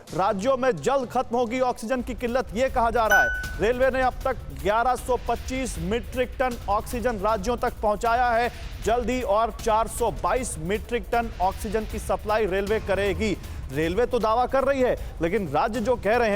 राज्यों में जल्द खत्म होगी ऑक्सीजन की किल्लत, यह कहा जा रहा है। रेलवे ने अब तक 1125 मीट्रिक टन ऑक्सीजन राज्यों तक पहुंचाया है। जल्दी और 422 मीट्रिक टन ऑक्सीजन की सप्लाई रेलवे करेगी। रेलवे तो दावा कर रही है, लेकिन राज्य जो कह रहे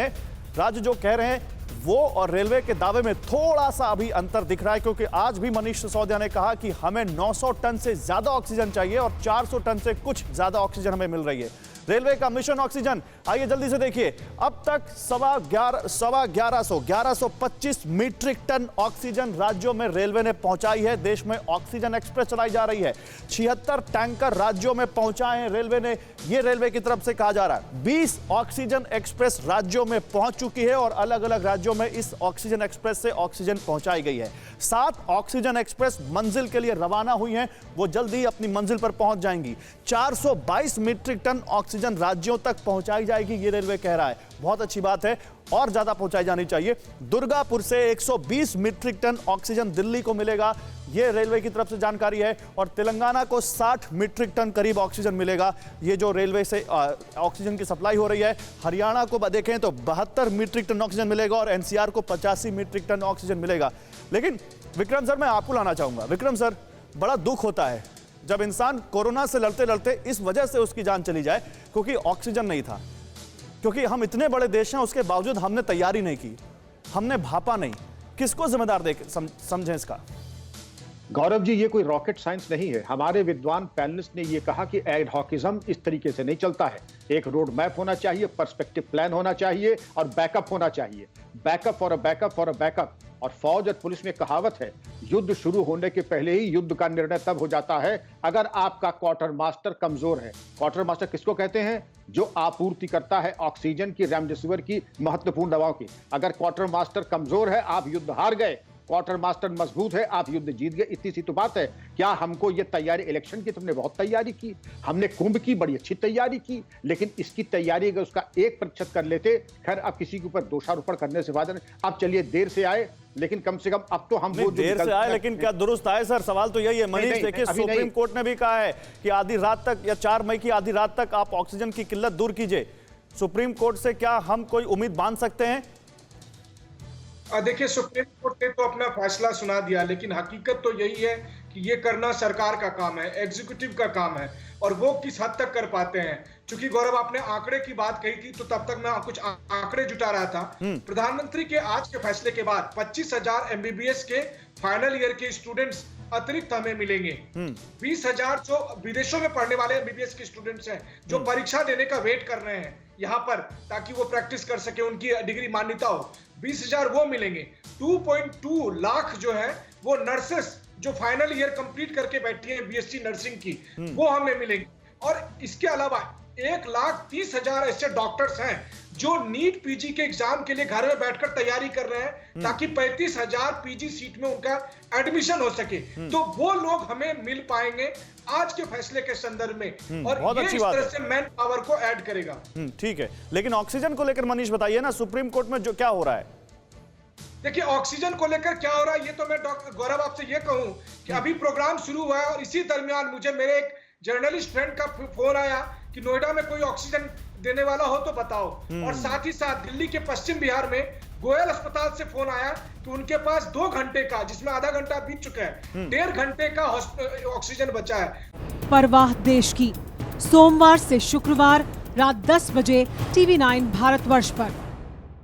हैं वो और रेलवे के दावे में थोड़ा सा अभी अंतर दिख रहा है, क्योंकि आज भी मनीष सिसोदिया ने कहा कि हमें 900 टन से ज्यादा ऑक्सीजन चाहिए और 400 टन से कुछ ज्यादा ऑक्सीजन हमें मिल रही है। रेलवे का मिशन ऑक्सीजन, आइए जल्दी से देखिए। अब तक 1125 मीट्रिक टन ऑक्सीजन राज्यों में रेलवे ने पहुंचाई है। देश में ऑक्सीजन एक्सप्रेस चलाई जा रही है। 76 टैंकर राज्यों में पहुंचाए हैं रेलवे ने, यह रेलवे की तरफ से कहा जा रहा है। 20 ऑक्सीजन एक्सप्रेस राज्यों में पहुंच चुकी है और अलग अलग राज्यों में इस ऑक्सीजन एक्सप्रेस से ऑक्सीजन पहुंचाई गई है। 7 ऑक्सीजन एक्सप्रेस मंजिल के लिए रवाना हुई हैं, वो जल्दी अपनी मंजिल पर पहुंच जाएंगी। 422 मीट्रिक टन ऑक्सीजन राज्यों तक पहुंचाई जाएगी, ये रेलवे कह रहा है। बहुत अच्छी बात है, और ज्यादा पहुंचाई जानी चाहिए। दुर्गापुर से 120 मीट्रिक टन ऑक्सीजन दिल्ली को मिलेगा, यह रेलवे की तरफ से जानकारी है। और तेलंगाना को 60 मीट्रिक टन करीब ऑक्सीजन मिलेगा, ये जो रेलवे से ऑक्सीजन की सप्लाई हो रही है। हरियाणा को देखें तो 72 मीट्रिक टन ऑक्सीजन मिलेगा और एनसीआर को 85 मीट्रिक टन ऑक्सीजन मिलेगा। लेकिन विक्रम सर, मैं आपको लाना चाहूंगा। विक्रम सर, बड़ा दुख होता है जब इंसान कोरोना से लड़ते लड़ते इस वजह से उसकी जान चली जाए क्योंकि ऑक्सीजन नहीं था, क्योंकि हम इतने बड़े देश हैं, उसके बावजूद हमने तैयारी नहीं की, हमने भापा नहीं। किसको जिम्मेदार समझें इसका? गौरव जी, ये कोई रॉकेट साइंस नहीं है। हमारे विद्वान पैनलिस्ट ने ये कहा कि एडहॉकिज्म इस तरीके से नहीं चलता है। एक रोड मैप होना चाहिए, पर्सपेक्टिव प्लान होना चाहिए और बैकअप होना चाहिए। Backup for a backup for a backup. और फौज और पुलिस में कहावत है, युद्ध शुरू होने के पहले ही युद्ध का निर्णय तब हो जाता है अगर आपका क्वार्टर मास्टर कमजोर है। क्वार्टर मास्टर किसको कहते हैं? जो आपूर्ति करता है ऑक्सीजन की, रेमडेसिविर की, महत्वपूर्ण दवाओं की। अगर क्वार्टर मास्टर कमजोर है, आप युद्ध हार गए। क्वार्टर मास्टर मजबूत है, आप युद्ध जीत गए। इतनी सी तो बात है। क्या हमको ये तैयारी इलेक्शन की, तुमने बहुत तैयारी की, हमने कुंभ की बड़ी अच्छी तैयारी की, लेकिन इसकी तैयारी अगर उसका 1% कर लेते, खैर अब किसी के ऊपर दोषारोपण करने से फायदा नहीं। अब चलिए देर से आए, लेकिन कम से कम अब तो हम वो देर से आए, लेकिन क्या दुरुस्त आए? सर, सवाल तो यही है। मनीष, देखिए, सुप्रीम कोर्ट ने भी कहा है कि आधी रात तक या 4 मई की आधी रात तक आप ऑक्सीजन की किल्लत दूर कीजिए। सुप्रीम कोर्ट से क्या हम कोई उम्मीद बांध सकते हैं? देखिए, सुप्रीम कोर्ट ने तो अपना फैसला सुना दिया, लेकिन हकीकत तो यही है कि ये करना सरकार का काम है, एग्जीक्यूटिव का काम है, और वो किस हद तक कर पाते हैं। क्योंकि गौरव, आपने आंकड़े की बात कही थी, तो तब तक मैं कुछ आंकड़े जुटा रहा था। प्रधानमंत्री के आज के फैसले के बाद 25,000 एमबीबीएस के फाइनल ईयर के स्टूडेंट्स अतिरिक्त हमें मिलेंगे। 20,000 जो विदेशों में पढ़ने वाले एमबीबीएस के स्टूडेंट्स हैं, जो परीक्षा देने का वेट कर रहे हैं यहाँ पर, ताकि वो प्रैक्टिस कर सके, उनकी डिग्री मान्यता हो, 20,000 वो मिलेंगे। 2.2 लाख जो है वो नर्सेस जो फाइनल ईयर कंप्लीट करके बैठी हैं बीएससी नर्सिंग की, वो हमें मिलेंगे। और इसके अलावा 1,30,000 ऐसे डॉक्टर्स हैं जो नीट पीजी के एग्जाम के लिए घर में बैठकर तैयारी कर रहे हैं, ताकि 35,000 पीजी सीट में उनका एडमिशन हो सके। तो वो लोग हमें मिल पाएंगे आज के फैसले के संदर्भ में, और ये इस तरह से मैन पावर को ऐड करेगा। ठीक है, लेकिन ऑक्सीजन को लेकर मनीष बताइए ना, सुप्रीम कोर्ट में जो क्या हो रहा है? देखिए, ऑक्सीजन को लेकर क्या हो रहा है, ये तो मैं गौरव आपसे ये कहूं कि अभी प्रोग्राम शुरू हुआ है और इसी दरमियान मुझे मेरे एक जर्नलिस्ट फ्रेंड का फोन आया कि नोएडा में कोई ऑक्सीजन देने वाला हो तो बताओ। और साथ ही साथ दिल्ली के पश्चिम बिहार में गोयल अस्पताल से फोन आया कि उनके पास 2 घंटे का, जिसमें आधा घंटा बीत चुका है, 1.5 घंटे का ऑक्सीजन बचा है। परवाह देश की, सोमवार से शुक्रवार रात 10 बजे TV9 भारतवर्ष पर।